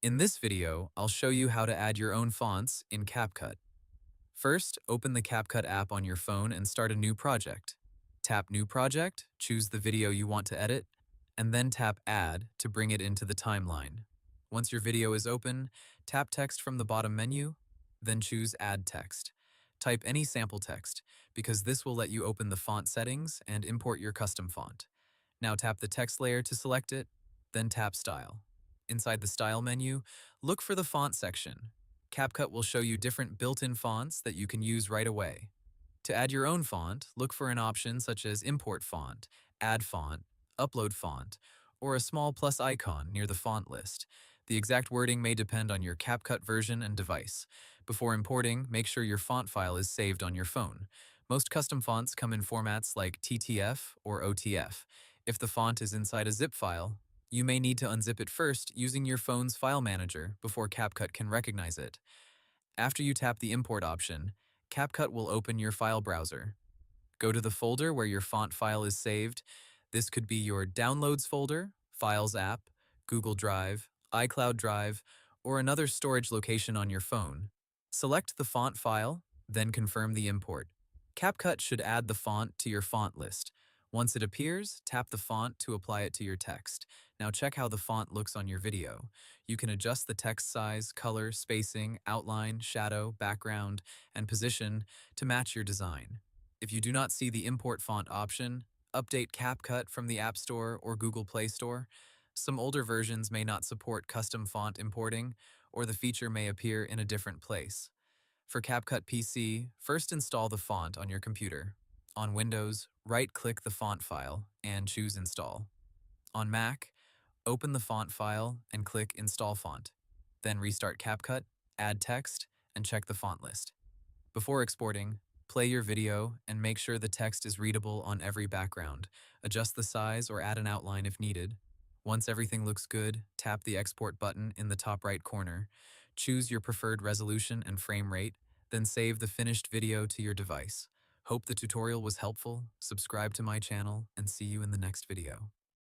In this video, I'll show you how to add your own fonts in CapCut. First, open the CapCut app on your phone and start a new project. Tap New Project, choose the video you want to edit, and then tap Add to bring it into the timeline. Once your video is open, tap Text from the bottom menu, then choose Add Text. Type any sample text, because this will let you open the font settings and import your custom font. Now tap the text layer to select it, then tap Style. Inside the Style menu, look for the Font section. CapCut will show you different built-in fonts that you can use right away. To add your own font, look for an option such as Import Font, Add Font, Upload Font, or a small plus icon near the font list. The exact wording may depend on your CapCut version and device. Before importing, make sure your font file is saved on your phone. Most custom fonts come in formats like TTF or OTF. If the font is inside a zip file, you may need to unzip it first using your phone's file manager before CapCut can recognize it. After you tap the import option, CapCut will open your file browser. Go to the folder where your font file is saved. This could be your Downloads folder, Files app, Google Drive, iCloud Drive, or another storage location on your phone. Select the font file, then confirm the import. CapCut should add the font to your font list. Once it appears, tap the font to apply it to your text. Now check how the font looks on your video. You can adjust the text size, color, spacing, outline, shadow, background, and position to match your design. If you do not see the import font option, update CapCut from the App Store or Google Play Store. Some older versions may not support custom font importing, or the feature may appear in a different place. For CapCut PC, first install the font on your computer. On Windows, right-click the font file and choose Install. On Mac, open the font file and click Install Font. Then restart CapCut, add text, and check the font list. Before exporting, play your video and make sure the text is readable on every background. Adjust the size or add an outline if needed. Once everything looks good, tap the Export button in the top right corner. Choose your preferred resolution and frame rate, then save the finished video to your device. Hope the tutorial was helpful. Subscribe to my channel and see you in the next video.